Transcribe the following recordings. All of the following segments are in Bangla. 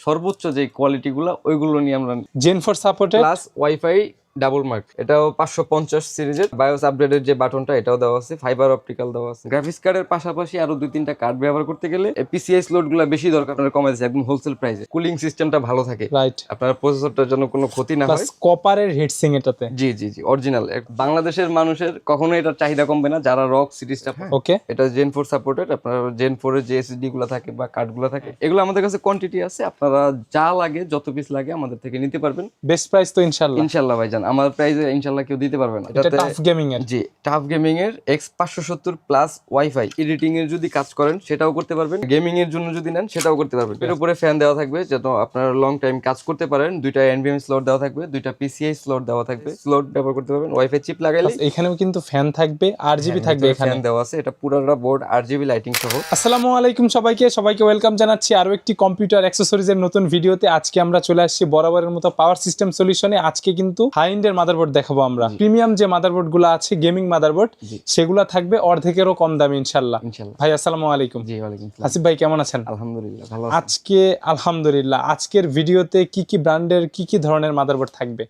সর্বোচ্চ যে কোয়ালিটি গুলা ওইগুলো নিয়ে আমরা gen 4 supported plus wifi double mark, এটাও 550 সিরিজের বায়োস আপডেটের যে বাটনটা এটাও দেওয়া আছে, ফাইবার অপটিক্যাল দেওয়া আছে। গ্রাফিক্স কার্ডের পাশাপাশি আরো 2-3টা কার্ড ব্যবহার করতে গেলে পিসিআই স্লট গুলো বেশি দরকার, আপনারা কমে দিচ্ছে একদম হোলসেল প্রাইসে। কুলিং সিস্টেমটা ভালো থাকে, রাইট, আপনার প্রসেসরটার জন্য কোনো ক্ষতি না হয়। কপারের হিটসিং এটাতে। জি জি জি অরিজিনাল। বাংলাদেশের মানুষের কখনো এটার চাহিদা কমবে না যারা রক সিরিজটা। ওকে, এটা জেন 4 সাপোর্টেড। আপনার জেন 4 এর যে এসএসডি গুলো থাকে বা কার্ড গুলো থাকে এগুলো আমাদের কাছে কোয়ান্টিটি আছে, আপনারা যা লাগে যত পিস লাগে আমাদের থেকে নিতে পারবেন। বেস্ট প্রাইস তো ইনশাআল্লাহ। ইনশাআল্লাহ ভাইজান, আমার প্রাইসে ইনশাআল্লাহ কেউ দিতে পারবে না। এটা টাফ গেমিং এর। জি, টাফ গেমিং এর X570 প্লাস ওয়াইফাই। এডিটিং এর যদি কাজ করেন সেটাও করতে পারবেন, গেমিং এর জন্য যদি নেন সেটাও করতে পারবেন। এর উপরে ফ্যান দেওয়া থাকবে যেন আপনারা লং টাইম কাজ করতে পারেন। দুইটা এনভিএমই স্লট দেওয়া থাকবে, দুইটা পিসিআই স্লট দেওয়া থাকবে, স্লট ব্যবহার করতে পারবেন। ওয়াইফাই চিপ লাগাইলে এখানেও কিন্তু ফ্যান থাকবে, আরজিবি থাকবে, এখানে ফ্যান দেওয়া আছে। এটা পুরোটা বোর্ড আরজিবি লাইটিং সহ। আসসালামু আলাইকুম সবাইকে ওয়েলকাম জানাচ্ছি আরো একটি কম্পিউটার অ্যাক্সেসরিজ এর নতুন ভিডিওতে। আজকে আমরা চলে আসছি বরাবরের মতো পাওয়ার সিস্টেম সলিউশনে। আজকে কিন্তু হাই এন্ড এর মাদারবোর্ড দেখাবো আমরা। প্রিমিয়াম যে মাদারবোর্ড গুলো আছে, গেমিং মাদারবোর্ড, সেগুলো থাকবে অর্ধেকেরও কম দামে ইনশাআল্লাহ। ভাই আসসালামু আলাইকুম। জি ওয়ালাইকুম আসসালাম। আসিফ ভাই কেমন আছেন? আলহামদুলিল্লাহ ভালো আছি। আজকে আলহামদুলিল্লাহ, আজকের ভিডিওতে কি কি ব্র্যান্ডের কি কি ধরনের মাদারবোর্ড থাকবে?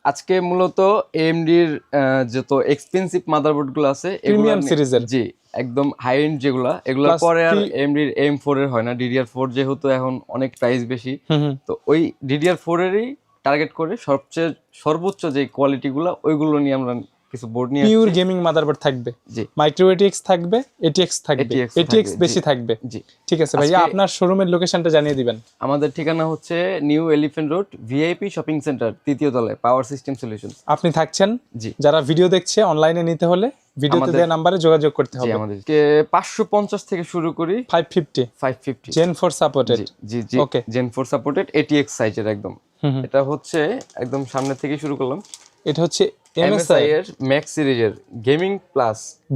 আজকে মূলত এএমডির যত এক্সপেন্সিভ মাদারবোর্ড গুলো আছে প্রিমিয়াম সিরিজের, জি একদম হাই এন্ড যেগুলা, এগুলা পরে আর এএমডির M4 এর হয় না। DDR4 যেহেতু এখন অনেক প্রাইস বেশি, তো ওই DDR4 এরই টার্গেট করে সবচেয়ে সর্বোচ্চ যে কোয়ালিটি গুলা ওইগুলো নিয়ে আমরা কিছু বোর্ড নিয়ে পিওর গেমিং মাদারবোর্ড থাকবে। জি, মাইক্রো ATX থাকবে, ATX থাকবে, ATX বেশি থাকবে। জি ঠিক আছে ভাইয়া, আপনার শোরুমের লোকেশনটা জানিয়ে দিবেন। আমাদের ঠিকানা হচ্ছে new elephant road, VIP shopping centre, তৃতীয় তলায়, পাওয়ার সিস্টেম সলিউশন। আপনি থাকছেন। জি, যারা ভিডিও দেখছে অনলাইনে নিতে হলে ভিডিওতে দেওয়া নম্বরে যোগাযোগ করতে হবে। আমাদেরকে 550 থেকে শুরু করি, 550 জেন 4 সাপোর্টেড। জি জি ওকে, জেন 4 সাপোর্টেড ATX সাইজের একদম। এটা হচ্ছে একদম সামনে থেকে শুরু করলাম। এটা হচ্ছে MSI এর ম্যাক্স সিরিজের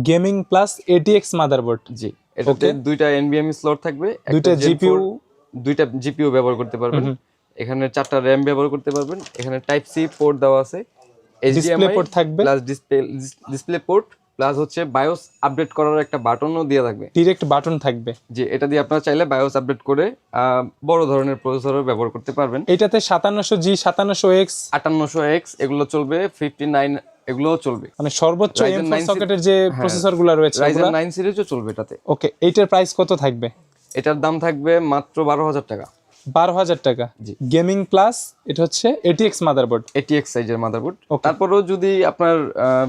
গেমিং প্লাস ATX মাদারবোর্ড। জি, এটাতে দুইটা NVMe স্লট থাকবে, দুইটা জিপিইউ ব্যবহার করতে পারবেন। এখানে 4টা RAM ব্যবহার করতে পারবেন। এখানে টাইপ সি পোর্ট দেওয়া আছে, HDMI পোর্ট থাকবে প্লাস ডিসপ্লে পোর্ট প্লাস হচ্ছে বায়োস আপডেট করার একটা বাটনও দেওয়া থাকবে, ডাইরেক্ট বাটন থাকবে। যে এটা দিয়ে আপনারা চাইলে বায়োস আপডেট করে বড় ধরনের প্রসেসরও ব্যবহার করতে পারবেন। এটাতে 5700G 5700X 5800X এগুলো চলবে, 59 এগুলোও চলবে। মানে সর্বোচ্চ M4 সকেটের যে প্রসেসরগুলো রয়েছে Ryzen 9 সিরিজও চলবে এটাতে। ওকে, এইটার প্রাইস কত থাকবে? এটার দাম থাকবে মাত্র 12,000 টাকা। 12,000 টাকা। গেমিং প্লাস এটা হচ্ছে ATX মাদারবোর্ড, ATX সাইজের মাদারবোর্ড। তারপরেও যদি আপনার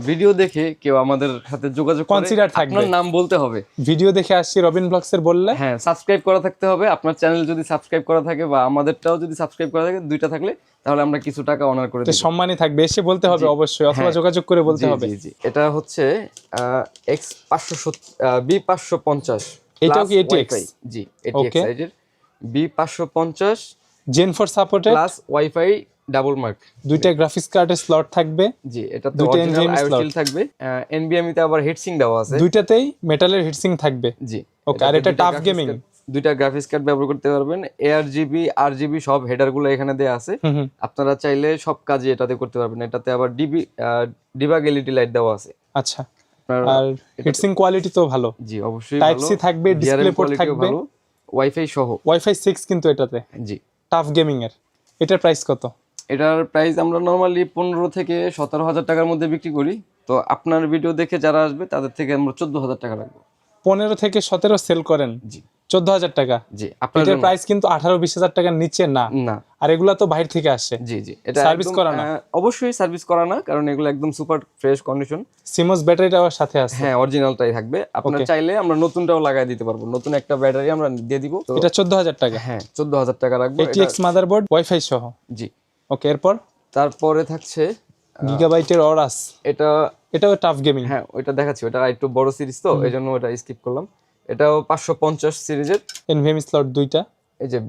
ভিডিও দেখে কেউ আমাদের সাথে যোগাযোগ করে, কনসিডার থাকবে, আপনার নাম বলতে হবে। ভিডিও দেখে আসছি রবিন ব্লগস এর বললে, হ্যাঁ সাবস্ক্রাইব করা থাকতে হবে। আপনার চ্যানেল যদি সাবস্ক্রাইব করা থাকে বা আমাদেরটাও যদি সাবস্ক্রাইব করা থাকে, দুইটা থাকলে তাহলে আমরা কিছু টাকা অনার করে দেব। সম্মানই থাকবে, এসে বলতে হবে অবশ্যই, অথবা যোগাযোগ করে বলতে হবে। জি জি, এটা হচ্ছে B550। এটাও কি ATX? জি, ATX সাইজের B550 gen 4 supported plus wifi double mark. দুইটা গ্রাফিক্স কার্ডের স্লট থাকবে, জি এটাতে অরিজিনাল আইওসিল থাকবে। NVMe তে আবার হিটসিং দেওয়া আছে, দুইটাতেই মেটালের হিটসিং থাকবে। জি ওকে, আর এটা টাফ গেমিং, দুইটা গ্রাফিক্স কার্ড ব্যবহার করতে পারবেন। ARGB RGB সব হেডার গুলো এখানে দেয়া আছে, আপনারা চাইলে সব কাজই এটাতে করতে পারবেন। এটাতে আবার ডিবাগ এলইডি লাইট দেওয়া আছে। আচ্ছা, আর হিটসিং কোয়ালিটি তো ভালো। জি অবশ্যই টাইপ সি থাকবে, ডিসপ্লে পোর্ট থাকবে, ওয়াইফাই সহ, ওয়াইফাই 6 কিন্তু এটাতে। জি, টাফ গেমিং এর এটার প্রাইস কত? এটার প্রাইস আমরা নরমালি 15 থেকে 17,000 টাকার মধ্যে বিক্রি করি। তো আপনার ভিডিও দেখে যারা আসবে তাদের থেকে আমরা 14,000 টাকা রাখবো। 15 থেকে 17 সেল করেন, জি 14,000 টাকা। জি, এটার প্রাইস কিন্তু 18-20,000 টাকার নিচে না। আর এগুলা তো বাইরে থেকে আসে। জি জি, এটা সার্ভিস করা না? অবশ্যই সার্ভিস করা না, কারণ এগুলো একদম সুপার ফ্রেশ কন্ডিশন। সিমস ব্যাটারিটাও সাথে আছে? হ্যাঁ, অরিজিনালটাই থাকবে। আপনারা চাইলে আমরা নতুনটাও লাগাই দিতে পারবো, নতুন একটা ব্যাটারি আমরা দিয়ে দিব। এটা 14,000 টাকা। হ্যাঁ 14,000 টাকা রাখবো, ATX মাদারবোর্ড ওয়াইফাই সহ। জি ওকে, তারপরে থাকছে গিগাবাইটের অরাস। এটাও টাফ গেমিং। হ্যাঁ ওইটা দেখাচ্ছি, ওটা একটু বড় সিরিজ তো এইজন্য ওটা স্কিপ করলাম। এটাও 550 সিরিজের, NVMe স্লট দুইটা। এই যে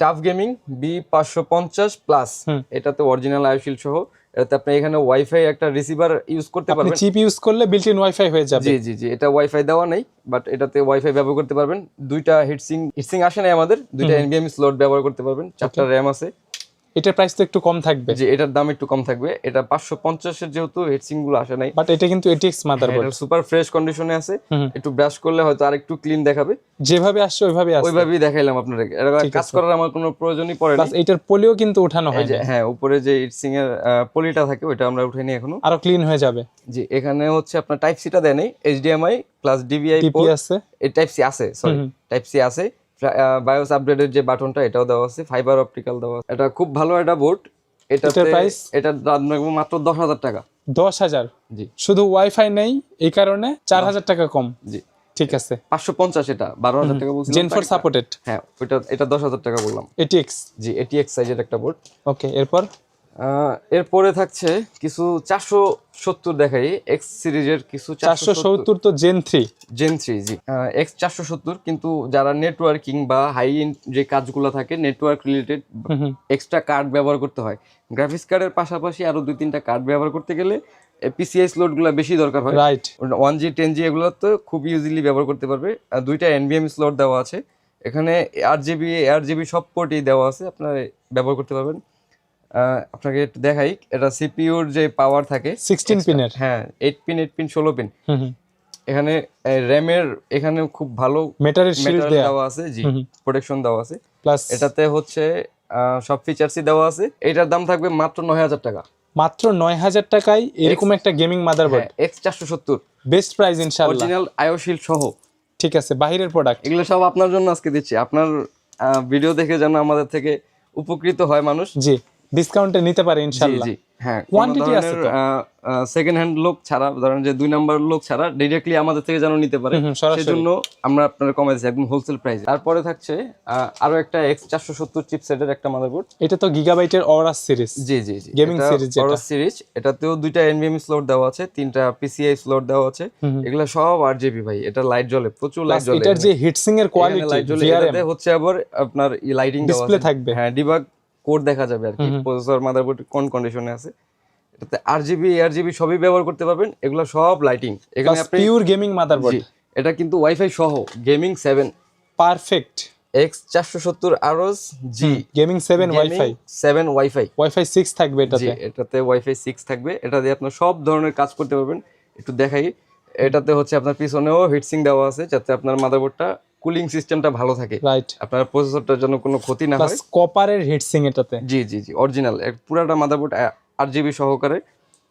টাফ গেমিং B550 প্লাস, এটাতে অরিজিনাল আইওশিল সহ। এটাতে আপনি এখানে ওয়াইফাই একটা রিসিভার ইউজ করতে পারবেন, চিপ ইউজ করলে বিল্ট ইন ওয়াইফাই হয়ে যাবে। জি জি জি, এটা ওয়াইফাই দেওয়া নাই, বাট এটাতে ওয়াইফাই ব্যবহার করতে পারবেন। দুইটা হিটসিং আসে নাই আমাদের, দুইটা NVMe স্লট ব্যবহার করতে পারবেন। 4টা RAM আছে, এটার প্রাইস তো একটু কম থাকবে। জি, এটার দাম একটু কম থাকবে। এটা 550 এর যেহেতু হেডসিং গুলো আসে নাই, বাট এটা কিন্তু এটিএক্স মাদারবোর্ড, এটা সুপার ফ্রেশ কন্ডিশনে আছে। একটু ব্রাশ করলে হয়তো আরেকটু ক্লিন দেখাবে। যেভাবে আসছে ওইভাবে আসছে, ওইভাবেই দেখাইলাম আপনাদেরকে। এটা কাজ করার আমার কোনো প্রয়োজনই পড়ে না। প্লাস এটার পলিও কিন্তু ওঠানো হয় না। হ্যাঁ, উপরে যে হেডসিং এর পলিটা থাকে ওটা আমরা উঠাইনি এখনো, আরো ক্লিন হয়ে যাবে। জি, এখানে হচ্ছে আপনার টাইপ সিটা দেয় নাই, এইচডিএমআই প্লাস ডিভিআই টিপি পোর্ট আছে, এই টাইপ সি আছে, সরি টাইপ সি আছে। বায়োস আপডেটের যে বাটনটা এটাও দেওয়া আছে, ফাইবার অপটিক্যাল দেওয়া আছে। এটা খুব ভালো একটা বোর্ড। এটাতে প্রাইস এটার দাম রাখবো মাত্র 10,000 টাকা। 10,000? জি, শুধু ওয়াইফাই নেই এই কারণে 4,000 টাকা কম। জি, ঠিক আছে। 550 এটা 12,000 টাকা বলছিলাম। Gen 4 supported. হ্যাঁ, এটা 10,000 টাকা বললাম। এটিএক্স, জি, এটিএক্স সাইজের একটা বোর্ড। ওকে। এরপর এরপরে থাকছে কিছু 470 দেখাই, এক্স সিরিজের কিছু 470 তো জেন 3। জেন 3, জি, এক্স 470। কিন্তু যারা নেটওয়ার্কিং বা হাই এন্ড যে কাজগুলো থাকে নেটওয়ার্ক রিলেটেড, এক্সট্রা কার্ড ব্যবহার করতে হয়। গ্রাফিক্স কার্ডের পাশাপাশি আরো 2-3টা কার্ড ব্যবহার করতে গেলে পিসিআই স্লটগুলো বেশি দরকার হয়। রাইট। 1G 10G এগুলো তো খুব ইজিলি ব্যবহার করতে পারবে। দুইটা এনভিএমই স্লট দেওয়া আছে এখানে, আরজিবি সব পোর্টই দেওয়া আছে, আপনারা ব্যবহার করতে পারবেন। আপনাকে একটু দেখাই, এটা সিপিইউর যে পাওয়ার থাকে 16 পিনের। হ্যাঁ, 8 পিন 16 পিন। এখানে র্যামের এখানে খুব ভালো মেটালের শিল্ড দেওয়া আছে, জি, প্রোটেকশন দেওয়া আছে। প্লাস এটাতে হচ্ছে সব ফিচারসই দেওয়া আছে। এটার দাম থাকবে মাত্র 9,000 টাকা। মাত্র 9,000 টাকায় এরকম একটা gaming motherboard, X470 best price ইনশাআল্লাহ, অরিজিনাল আইও শিল্ড সহ। ঠিক আছে, বাহিরের প্রোডাক্ট এগুলো সব আপনার জন্য আজকে দিচ্ছি। আপনার ভিডিও দেখে যেন আমাদের থেকে উপকৃত হয় মানুষ। জি, ডিসকাউন্টে নিতে পারে ইনশাআল্লাহ। জি, হ্যাঁ, কোয়ান্টিটি আছে তো, সেকেন্ড হ্যান্ড লোক ছাড়া, ধরেন যে 2 নাম্বার লোক ছাড়া ডাইরেক্টলি আমাদের থেকে যেন নিতে পারে, সেজন্য আমরা আপনাদের কমাই দিচ্ছি একদম হোলসেল প্রাইসে। তারপরে থাকছে আরো একটা X470 চিপসেটের একটা মাদারবোর্ড। এটা তো গিগাবাইটের অরাস সিরিজ। জি, গেমিং সিরিজ, অরাস সিরিজ। এটাতেও 2টা এনভিএমই স্লট দেওয়া আছে, 3টা পিসিআই স্লট দেওয়া আছে। এগুলা সব আরজিবি ভাই। এটা লাইট জ্বলে, প্রচুর লাইট জ্বলে। এটার যে হিটসিং এর কোয়ালিটি, এটাতে হচ্ছে আবার আপনার লাইটিং দেওয়া আছে, ডিসপ্লে থাকবে। হ্যাঁ, ডিবাগ কোড দেখা যাবে আর কি, প্রসেসর মাদারবোর্ড কোন কন্ডিশনে আছে। এটাতে আরজিবি সবই ব্যবহার করতে পারবেন। এগুলো সব লাইটিং। এখানে আপনি পিওর গেমিং মাদারবোর্ড। এটা কিন্তু ওয়াইফাই সহ গেমিং 7 পারফেক্ট। X470 আরস জি গেমিং 7 ওয়াইফাই, 7 ওয়াইফাই 6 থাকবে এটাতে। জি, এটাতে ওয়াইফাই 6 থাকবে। এটা দিয়ে আপনি সব ধরনের কাজ করতে পারবেন। একটু দেখাই, এটাতে হচ্ছে আপনার পিছনেও হিটসিং দেওয়া আছে যাতে আপনার মাদারবোর্ডটা কুলিং সিস্টেমটা ভালো থাকে, রাইট, আপনার প্রসেসরটার জন্য কোনো ক্ষতি না হয়। প্লাস কপারের হিটসিং এটাতে। জি, অরিজিনাল পুরাটা মাদারবোর্ড আরজিবি সহকারে।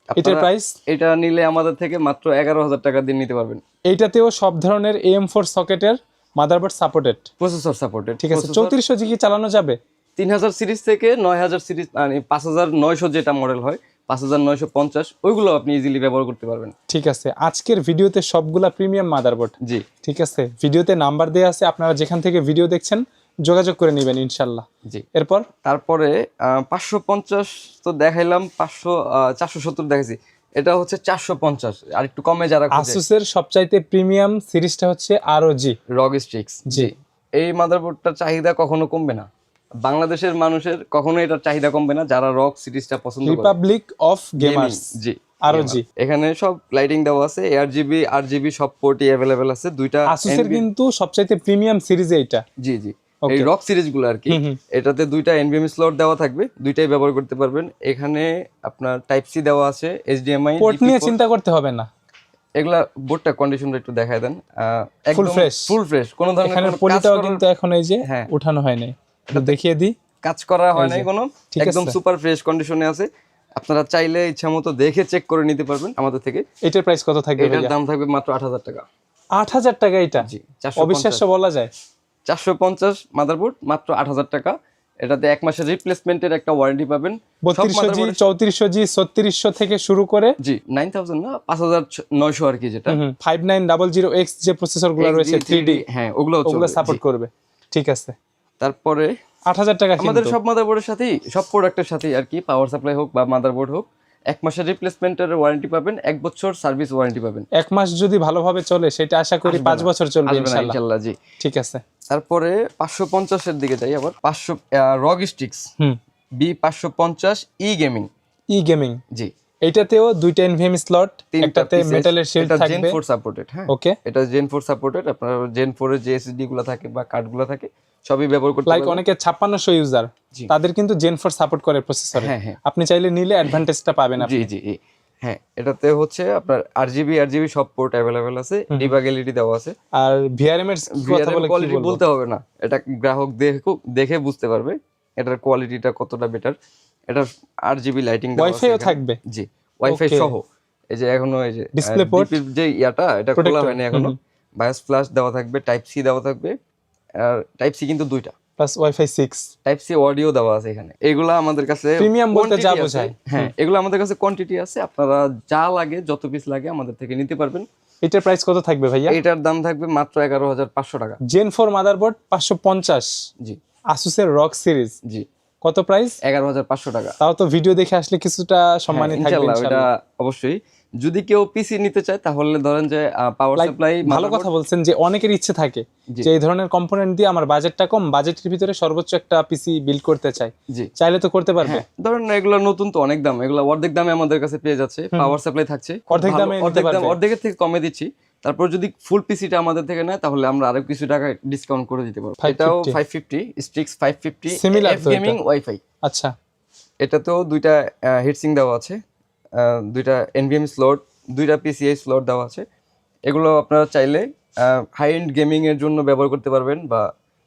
এটার প্রাইস, এটা নিলে আমাদের থেকে মাত্র 11,000 টাকা দিয়ে নিতে পারবেন। এইটাতেও সব ধরনের AM4 সকেটের মাদারবোর্ড সাপোর্টেড, প্রসেসর সাপোর্টেড। ঠিক আছে। 3400 জি কি চালানো যাবে? 3000 সিরিজ থেকে 9000 সিরিজ, মানে 5900 যেটা মডেল হয়, 5950 ওইগুলো আপনি ইজিলি ব্যবহার করতে পারবেন। ঠিক আছে, আজকের ভিডিওতে সবগুলা প্রিমিয়াম মাদারবোর্ড। জি, ঠিক আছে, ভিডিওতে নাম্বার দেওয়া আছে, আপনারা যেখান থেকে ভিডিও দেখছেন যোগাযোগ করে নেবেন ইনশাআল্লাহ। জি, এরপর তারপরে 550 তো দেখাইলাম, 470 দেখাইছি। এটা হচ্ছে 450, আর একটু কমে যারা খুঁজে। আসুসের সবচাইতে প্রিমিয়াম সিরিজটা হচ্ছে ROG রগ স্ট্রিক্স। জি, এই মাদারবোর্ডটার চাহিদা কখনো কমবে না। বাংলাদেশের মানুষের কখনো এটার চাহিদা কমবে না যারা রগ সিরিজটা পছন্দ করে। Republic of gamers, G, ROG। এখানে সব লাইটিং দেওয়া আছে, আরজিবি সব পোর্টই अवेलेबल আছে। দুইটা আসুসের কিন্তু সবচাইতে প্রিমিয়াম সিরিজ এইটা। জি, এই রক সিরিজগুলো আর কি। এটাতে 2টা এনভিএমই স্লট দেওয়া থাকবে, দুইটাই ব্যবহার করতে পারবেন। এখানে আপনার টাইপ সি দেওয়া আছে, এইচডিএমআই পোর্ট নিয়ে চিন্তা করতে হবে না। এগুলা বোর্ডটা কন্ডিশনটা একটু দেখায় দেন, ফুল ফ্রেশ। কোনো ধরনের এখানে পলিটাও কিন্তু এখন এই যে উঠানো হয় নাই, এটা দেখিয়ে দিই, কাজ করা হয় নাই কোনো, একদম সুপার ফ্রেশ কন্ডিশনে আছে। আপনারা চাইলে ইচ্ছামতো দেখে চেক করে নিতে পারবেন আমাদের থেকে। এটার প্রাইস কত থাকবে? এটার দাম থাকবে মাত্র 8,000 টাকা। 8,000 টাকা? এটা জি, অবিশ্বাস্য বলা যায়। 450 মাদারবোর্ড মাত্র 8,000 টাকা। এটাতে 1 মাসের রিপ্লেসমেন্টের একটা ওয়ারেন্টি পাবেন। 3200 জি, 3400 জি, 3600 থেকে শুরু করে, জি, 9000 না, 5900 আর কি, যেটা 5900X যে প্রসেসরগুলো রয়েছে 3D, হ্যাঁ, ওগুলো সাপোর্ট করবে। ঠিক আছে, তারপরে 8,000 টাকা। আমাদের সব মাদারবোর্ডের সাথেই, সব প্রোডাক্টের সাথেই আর কি, পাওয়ার সাপ্লাই হোক বা মাদারবোর্ড হোক, 1 মাসের রিপ্লেসমেন্টের ওয়ারেন্টি পাবেন, 1 বছর সার্ভিস ওয়ারেন্টি পাবেন। 1 মাস যদি ভালোভাবে চলে সেটা আশা করি 5 বছর চলবে ইনশাআল্লাহ। জি, ঠিক আছে। তারপরে 550 এর দিকে যাই আবার। 500 রগ স্টিক্স B550 ই গেমিং। জি, এইটাতেও 2টা এনভিএমই স্লট, একটাতে মেটালের শিল্ড থাকবে। Gen 4 supported. হ্যাঁ, ওকে, এটা জেন 4 সাপোর্টেড। আপনার জেন 4 এর যে এসএসডি গুলো থাকে বা কার্ড গুলো থাকে সবই ব্যবহার করতে লাইক পারবেন। অনেকে 5600 ইউজার, তাদের কিন্তু Gen 4 সাপোর্ট করে প্রসেসরে। হ্যাঁ। আপনি চাইলে নিলে অ্যাডভান্টেজটা পাবেন আপনি। জি হ্যাঁ, এটাতে হচ্ছে আপনার আরজিবি সব পোর্ট অ্যাভেলেবেল আছে, ডিবাগ এলইডি দেওয়া আছে। আর VRM এর কথা বলে কি কোয়ালিটি বলবো? বলতে হবে না, এটা গ্রাহক দেখে বুঝতে পারবে এটার কোয়ালিটিটা কতটা বেটার। এটা আরজিবি লাইটিং দেওয়া আছে, ওয়াইফাইও থাকবে। জি ওয়াইফাই সহ। এই যে এখনো এই যে ডিসপ্লে পোর্ট যে ইয়াটা এটা খোলা হয়নি এখনো। বায়োস ফ্ল্যাশ দেওয়া থাকবে, টাইপ সি দেওয়া থাকবে, আর টাইপ সি কিন্তু দুইটা, plus wifi 6, type C audio দেওয়া আছে এখানে। এগুলা আমাদের কাছে প্রিমিয়াম বলতে যা quantity আছে। বোঝায়। হ্যাঁ, এগুলো আমাদের কাছে কোয়ান্টিটি আছে, আপনারা যা লাগে যত পিস লাগে আমাদের থেকে নিতে পারবেন। এটার প্রাইস কত থাকবে ভাইয়া? এটার দাম থাকবে মাত্র 11,500 টাকা। Gen 4 মাদারবোর্ড 550, জি আসুসের রক সিরিজ, জি কত প্রাইস? 11,500 টাকা। তাও তো ভিডিও দেখে আসলে কিছুটা সম্মানী থাকবে ইনশাআল্লাহ, এটা ইনশাআল্লাহ। অবশ্যই। যদি কেউ পিসি নিতে চায় তাহলে ধরেন যে পাওয়ার সাপ্লাই, ভালো কথা বলছেন যে অনেকের ইচ্ছে থাকে যে এই ধরনের কম্পোনেন্ট দিয়ে আমার বাজেটটা কম, বাজেটের ভিতরে সর্বোচ্চ একটা পিসি বিল্ড করতে চাই, জি চাইলে তো করতে পারবে। ধরেন এগুলো নতুন তো অনেক দাম, এগুলো অর্ধেক দামে আমাদের কাছে পেয়ে যাচ্ছে, পাওয়ার সাপ্লাই থাকছে অর্ধেক দামে নিতে পারবে। অর্ধেকের থেকে কমে দিচ্ছি। তারপর যদি ফুল পিসিটা আমাদের থেকে নেয় তাহলে আমরা আরো কিছু টাকা ডিসকাউন্ট করে দিতে পারবো। এটাও 550 স্ট্রিক্স 550 সিমিলার তো গেমিং ওয়াইফাই। আচ্ছা, এটাতেও দুইটা হিটসিং দেওয়া আছে, দুইটা এনভিএম স্লট, দুইটা পিসিআই স্লট দেওয়া আছে। এগুলো আপনারা চাইলে হাই এন্ড গেমিং এর জন্য ব্যবহার করতে পারবেন বা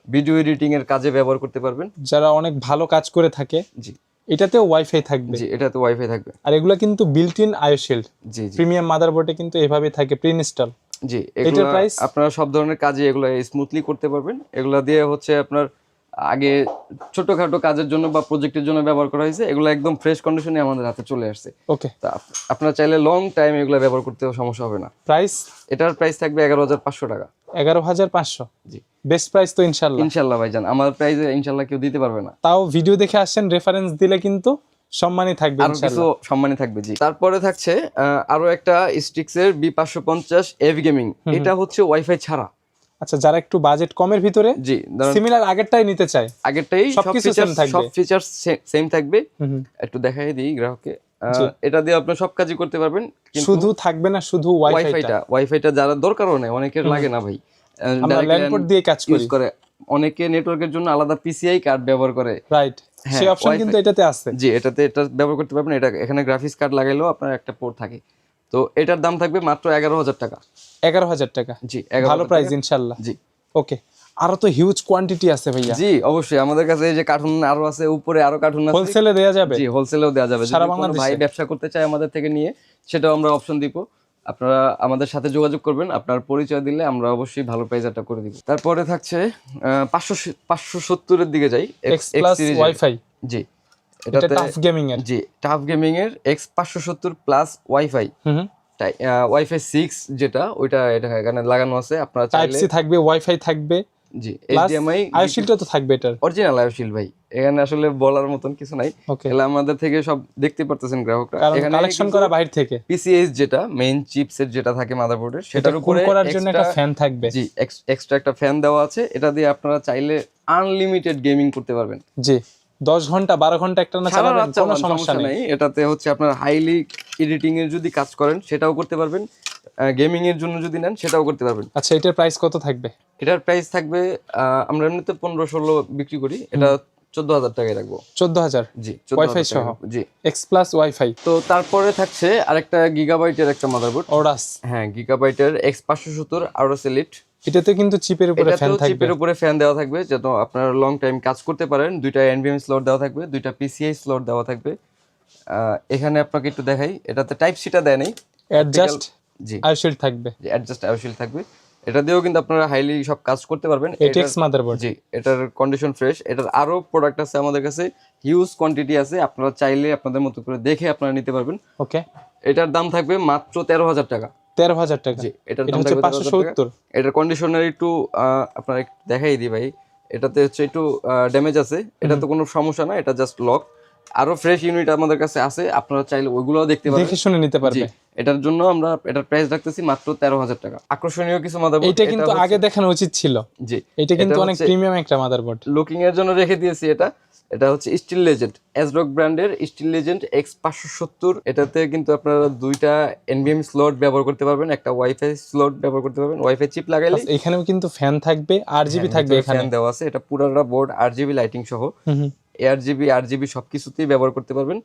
ভিডিও এডিটিং এর কাজে ব্যবহার করতে পারবেন, যারা অনেক ভালো কাজ করে থাকে। জি এটাতেও ওয়াইফাই থাকবে। জি এটাতে ওয়াইফাই থাকবে। আর এগুলা কিন্তু বিল্ট ইন আইওশিল্ড জি প্রিমিয়াম মাদারবোর্ডে কিন্তু এভাবে থাকে প্রি ইনস্টল। জি এটার প্রাইস আপনারা সব ধরনের কাজে এগুলো স্মুথলি করতে পারবেন। এগুলা দিয়ে হচ্ছে আপনার আগে ছোটখাটো কাজের জন্য বা প্রজেক্টের জন্য ব্যবহার করা হয়েছে, এগুলো একদম ফ্রেশ কন্ডিশনে আমাদের হাতে চলে আসছে। ওকে, তা আপনারা চাইলে লং টাইম এগুলো ব্যবহার করতেও সমস্যা হবে না। প্রাইস এটার প্রাইস থাকবে 11,500 টাকা। 11,500, জি বেস্ট প্রাইস তো ইনশাআল্লাহ। ইনশাআল্লাহ ভাইজান, আমার প্রাইসে ইনশাআল্লাহ কেউ দিতে পারবে না। তাও ভিডিও দেখে আসছেন, রেফারেন্স দিলে কিন্তু সম্মানই থাকবে আরো কিছু ইনশাআল্লাহ। সম্মানই থাকবে। জি তারপরে থাকছে আরো একটা স্টিক্সের B550 এভ গেমিং। এটা হচ্ছে ওয়াইফাই ছাড়া। আচ্ছা, যারা একটু বাজেট কমের ভিতরে জি সিমিলার আগেরটাই নিতে চায়, আগেরটাই সবকিছু same থাকবে। সব ফিচার সেম থাকবে। একটু দেখাই দিই গ্রাহককে, এটা দিয়ে আপনি সব কাজই করতে পারবেন। কিন্তু শুধু থাকবে না শুধু ওয়াইফাইটা যারা দরকারও নেই, অনেকের লাগে না ভাই, আমরা ল্যান্ড পোর্ট দিয়ে কাজ ইউজ করে। অনেকে নেটওয়ার্কের জন্য আলাদা পিসিআই কার্ড ব্যবহার করে, রাইট, সেই অপশন কিন্তু এটাতে আছে। জি এটা ব্যবহার করতে পারবেন। এটা এখানে গ্রাফিক্স কার্ড লাগাইলেও আপনার একটা পোর্ট থাকে। তো এটার দাম থাকবে মাত্র 11,000 টাকা। 11,000 টাকা, জি ভালো প্রাইস ইনশাআল্লাহ। জি ওকে, আরো তো হিউজ কোয়ান্টিটি আছে ভাইয়া। জি অবশ্যই, আমাদের কাছে এই যে কার্টুন আরো আছে, উপরে আরো কার্টুন আছে, হোলসেলে দেয়া যাবে। জি হোলসেলেও দেওয়া যাবে। সারা যদি কোনো বাংলাদেশে ভাই ব্যবসা করতে চায় আমাদের থেকে নিয়ে, সেটাও আমরা অপশন দিব। আপনারা আমাদের সাথে যোগাযোগ করবেন, আপনার পরিচয় দিলে আমরা অবশ্যই ভালো প্রাইসটা করে দিব। তারপরে থাকছে 570 এর দিকে যাই, X প্লাস ওয়াইফাই। জি এটা টাফ গেমিং এর। জি টাফ গেমিং এর X570 প্লাস ওয়াইফাই, ওয়াইফাই 6 যেটা ওইটা এটা এখানে লাগানো আছে। আপনারা টাইপ চাইলে সি থাকবে, ওয়াইফাই থাকবে, জি এইচডিএমআই আইওশিল্ডটা তো থাকবে এটার অরিজিনাল আইওশিল্ড ভাই। এখানে আসলে বলার মতন কিছু নাই, ওকে, এগুলো আমাদের থেকে সব দেখতে পারতেছেন গ্রাহকরা। এখানে কালেকশন করা বাইরে থেকে। পিসিএস যেটা মেইন চিপসেট যেটা থাকে মাদারবোর্ডের, সেটার উপরে করার জন্য একটা ফ্যান থাকবে। জি এক্সট্রা একটা ফ্যান দেওয়া আছে। এটা দিয়ে আপনারা চাইলে আনলিমিটেড গেমিং করতে পারবেন। জি 10 ঘন্টা 12 ঘন্টা একটা না চালাবেন, কোনো সমস্যা নেই। এটাতে হচ্ছে আপনার হাইলি এডিটিং এর যদি কাজ করেন সেটাও করতে পারবেন, গেমিং এর জন্য যদি নেন সেটাও করতে পারবেন। আচ্ছা, এটার প্রাইস কত থাকবে? এটার প্রাইস থাকবে আমরা এমনিতে 15-16 বিক্রি করি, এটা 14,000 টাকায় রাখবো। 14,000 জি ওয়াইফাই সহ। জি এক্স প্লাস ওয়াইফাই। তো তারপরে থাকছে আরেকটা গিগাবাইটের একটা মাদারবোর্ড, ওরাস। হ্যাঁ গিগাবাইটের X570 আরোস এলিট। এটাতে কিন্তু চিপের উপরে ফ্যান থাকবে, চিপের উপরে ফ্যান দেওয়া থাকবে যাতে আপনারা লং টাইম কাজ করতে পারেন। দুইটা এনভিএম স্লট দেওয়া থাকবে, দুইটা পিসিআই স্লট দেওয়া থাকবে। এখানে আপনাকে একটু দেখাই, এটাতে টাইপ সিটা দেয় নাই, অ্যাডজাস্ট জি আইওশিল্ড থাকবে, জি অ্যাডজাস্ট আইওশিল্ড থাকবে। এটা দিয়েও কিন্তু আপনারা হাইলি সব কাজ করতে পারবেন। ATX motherboard. জি এটার কন্ডিশন ফ্রেশ। এটার আরো প্রোডাক্ট আছে আমাদের কাছে, হিউজ কোয়ান্টিটি আছে। আপনারা চাইলে আপনাদের মতো করে দেখে আপনারা নিতে পারবেন। ওকে, এটার দাম থাকবে মাত্র 13,000 টাকা। 13,000 টাকা। জি এটার এটা দাম হচ্ছে থাকবে 570। এটার কন্ডিশনার একটু আপনারা একটু দেখাই দিই ভাই। এটাতে হচ্ছে একটু ড্যামেজ আছে, এটা তো কোনো সমস্যা না, এটা জাস্ট লক। আরো ফ্রেশ ইউনিট আমাদের কাছে আছে, আপনারা চাইলে ওইগুলোও দেখতে পারবেন, দেখে শুনে নিতে পারবে। এটার জন্য আমরা এটার প্রাইস রাখতেছি মাত্র 13,000 টাকা। আকর্ষণীয় কিছু মাদারবোর্ড, এটা কিন্তু আগে দেখানো উচিত ছিল। জি এটা কিন্তু অনেক প্রিমিয়াম একটা মাদারবোর্ড। লুকিং এর জন্য রেখে দিয়েছি এটা। এটা হচ্ছে স্টিল লেজেন্ড, এজরক ব্র্যান্ডের স্টিল লেজেন্ড X570। এটাতে কিন্তু আপনারা দুইটা এনবিএম স্লট ব্যবহার করতে পারবেন, একটা ওয়াইফাই স্লট ব্যবহার করতে পারবেন, ওয়াইফাই চিপ লাগাইলে। এখানেও কিন্তু ফ্যান থাকবে, আরজিবি থাকবে, এখানে ফ্যান দেওয়া আছে। এটা পুরোটা বোর্ড আরজিবি লাইটিং সহ, এআরজিবি আরজিবি সবকিছুতেই ব্যবহার করতে পারবেন।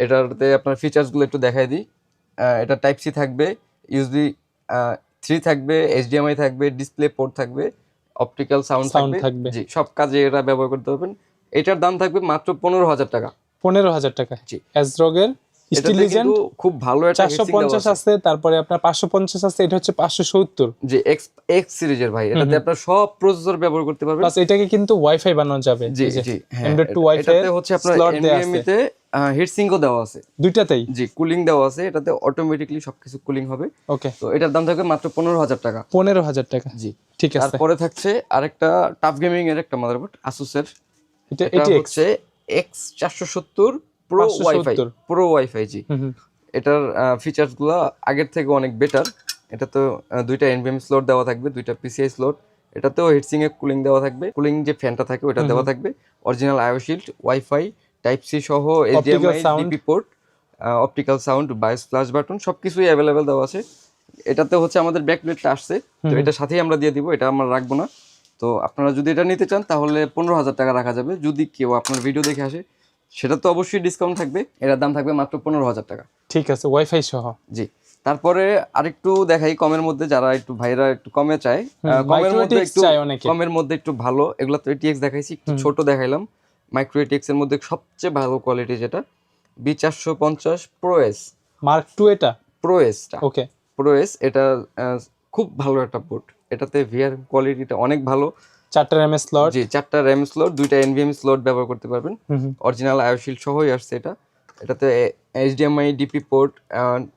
এটাতে আপনার ফিচার্স গুলো একটু দেখাই দিই। এটা টাইপ সি থাকবে, ইউএসবি 3 থাকবে, এইচডিএমআই থাকবে, ডিসপ্লে পোর্ট থাকবে, অপটিক্যাল সাউন্ড থাকবে। জি, সব কাজে এটা ব্যবহার করতে পারবেন। এটার দাম থাকবে মাত্র 15,000 টাকা। 15,000 টাকা। জি, এজরকের স্টিল লেজেন্ড খুব ভালো একটা 450 আছে, তারপরে আপনার 550 আছে, এটা হচ্ছে 570। জি, এক্স সিরিজের ভাই। এটাতে আপনারা সব প্রসেসর ব্যবহার করতে পারবেন, প্লাস এটাকে কিন্তু ওয়াইফাই বানানো যাবে। জি জি, হ্যাঁ। এন্ড্রয়েড টু ওয়াইফাই এটাতে হচ্ছে আপনার এনভিএমই তে হিট সিঙ্কও দেওয়া আছে, দুইটাতেই। জি, কুলিং দেওয়া আছে। এটাতে অটোমেটিক্যালি সবকিছু কুলিং হবে। ওকে, তো এটার দাম থাকবে মাত্র 15,000 টাকা। 15,000 টাকা। জি, ঠিক আছে। তারপরে থাকছে আরেকটা টাফ গেমিং এর একটা মাদারবোর্ড, আসুসের। এটা হচ্ছে X470 প্রো ওয়াইফাই। জি, এটার ফিচার্স গুলো আগের থেকে অনেক বেটার। এটা তো দুইটা এনভিএম স্লট দেওয়া থাকবে, দুইটা পিসিআই স্লট। এটাতেও হিটসিং এ কুলিং দেওয়া থাকবে, কুলিং যে ফ্যানটা থাকে ওটা দেওয়া থাকবে, অরিজিনাল আইও শিল্ড, ওয়াইফাই, টাইপ সি সহ, HDMI, DP port, optical sound, bias flash button সবকিছুই অ্যাভেলেবেল দেওয়া আছে। এটাতে হচ্ছে আমাদের ব্যাকপ্লেটটা আসছে, তো এটার সাথেই আমরা দিয়ে দিব, এটা আমরা রাখবো না। তো আপনারা যদি এটা নিতে চান তাহলে 15,000 টাকা রাখা যাবে। যদি কেউ আপনার ভিডিও দেখে আসে সেটা তো অবশ্যই ডিসকাউন্ট থাকবে। এটার দাম থাকবে মাত্র 15,000 টাকা। ঠিক আছে, ওয়াইফাই সহ। জি, তারপরে আরেকটু দেখাই কমের মধ্যে, যারা একটু ভাইরা একটু কমে চায়, কমের মধ্যে একটু ভালো। এগুলো তো এটিএক্স দেখাইছি, একটু ছোট দেখাইলাম। মাইক্রো এটিএক্স এর মধ্যে সবচেয়ে ভালো কোয়ালিটি যেটা B450 Pro S মার্ক 2, এটা Pro S টা। ওকে, Pro S এটা খুব ভালো একটা বোর্ড। এটাতে ভিআর কোয়ালিটিটা অনেক ভালো। 4টা RAM স্লট। জি, 4টা RAM স্লট, 2টা NVMe স্লট ব্যবহার করতে পারবেন। অরিজিনাল আইও শিল্ড সহই আসছে এটা। এটাতে HDMI, DP port,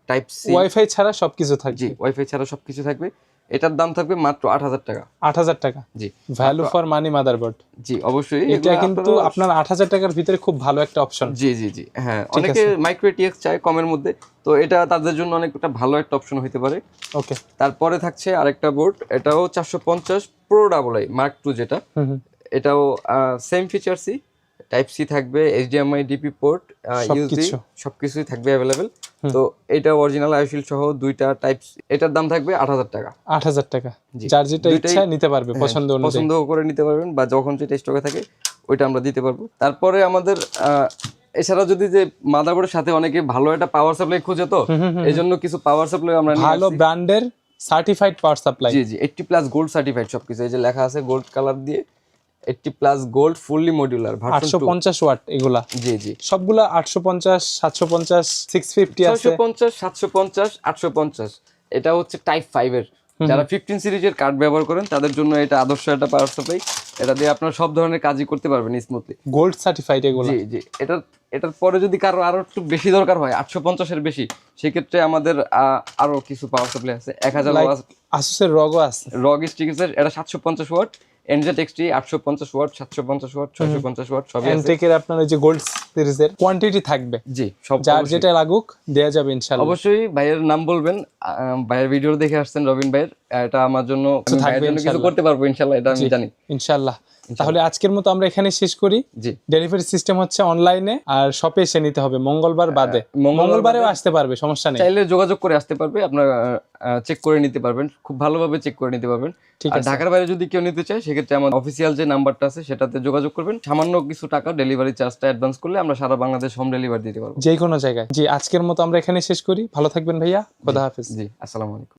type C, wifi ছাড়া সবকিছু থাকবে। জি, ওয়াইফাই ছাড়া সবকিছু থাকবে। এটার দাম থাকবে মাত্র 8,000 টাকা। 8,000 টাকা। জি, ভ্যালু ফর মানি মাদারবোর্ড। জি, অবশ্যই। এটা কিন্তু আপনার 8,000 টাকার ভিতরে খুব ভালো একটা অপশন। জি জি জি, হ্যাঁ। অনেকে মাইক্রো এটিএক্স চায় কমের মধ্যে, তো এটা তাদের জন্য অনেক একটা ভালো একটা অপশন হতে পারে। ওকে, তারপরে থাকছে আরেকটা বোর্ড, এটাও 450 Pro AA Mark 2 যেটা। এটাও সেম ফিচারসই, টাইপ সি থাকবে, এইচডিএমআই, ডিপি পোর্ট, ইউএসবি সবকিছুই থাকবে অ্যাভেলেবেল। তো এটা অরিজিনাল আইও শিল্ড সহ, দুইটা টাইপ। এটার দাম থাকবে 8,000 টাকা। 8,000 টাকা। যার যেটা ইচ্ছা নিতে পারবে, পছন্দ করে নিতে পারবেন, বা যখন যেটা স্টকে থাকে ওইটা আমরা দিতে পারবো। তারপরে আমাদের এছাড়া যদি যে মাদারবোর্ডের সাথে অনেকে ভালো একটা পাওয়ার সাপ্লাই খুঁজে, তো এই জন্য কিছু পাওয়ার সাপ্লাই আমরা ভালো ব্র্যান্ডের সার্টিফাইড পাওয়ার সাপ্লাই। জি জি, 80+ গোল্ড সার্টিফাইড সবকিছু। এই যে লেখা আছে গোল্ড কালার দিয়ে, 80+ গোল্ড ফুললি মডিউলার ভার্সন 850 ওয়াট এগুলা। জি জি, সবগুলা 850, 750, 650 আছে, 650, 750, 850। এটা হচ্ছে টাইপ 5 এর। যারা 15 সিরিজের কার্ড ব্যবহার করেন তাদের জন্য এটা আদর্শ একটা পাওয়ার সাপ্লাই। এটা দিয়ে আপনারা সব ধরনের কাজই করতে পারবেন স্মুথলি। গোল্ড সার্টিফাইড এগুলা। জি জি, এটার পরে যদি কারো আরো একটু বেশি দরকার হয়, 850 এর বেশি, সেক্ষেত্রে আমাদের আরো কিছু পাওয়ার সাপ্লাই আছে। 1000 ওয়াট আসুসের রগও আছে, রগ স্টিকের। এটা 750 watt, NZXT 850 watt, 750 watt, 650 watt সবই আছে। এনটেকের আপনার ওই যে গোল্ড সিরিজের কোয়ান্টিটি থাকবে। জি, সব যার যেটা লাগুক দেয়া যাবে ইনশাআল্লাহ। অবশ্যই ভাইয়ের নাম বলবেন, ভাইয়ের ভিডিও দেখে আসছেন রবিন ভাইয়ের, এটা আমার জন্য কিছু করতে পারবো ইনশাআল্লাহ, এটা আমি জানি ইনশাআল্লাহ। তাহলে আজকের মতো আমরা এখানে শেষ করি। জি, ডেলিভারি সিস্টেম হচ্ছে অনলাইনে, আর শপে এসে নিতে হবে মঙ্গলবার বাদে। মঙ্গলবারেও আসতে পারবে, সমস্যা নেই, চাইলে যোগাযোগ করে আসতে পারবে। আপনারা চেক করে নিতে পারবেন, খুব ভালোভাবে চেক করে নিতে পারবেন। আর ঢাকার বাইরে যদি কেউ নিতে চায় সেক্ষেত্রে আমার অফিসিয়াল যে নাম্বারটা আছে সেটাতে যোগাযোগ করবেন। সামান্য কিছু টাকা ডেলিভারি চার্জটা অ্যাডভান্স করলে আমরা সারা বাংলাদেশ হোম ডেলিভারি দিতে পারবো, যে কোনো জায়গায়। জি, আজকের মতো আমরা এখানে শেষ করি। ভালো থাকবেন ভাইয়া, খোদা হাফেজ। জি, আসসালামু আলাইকুম।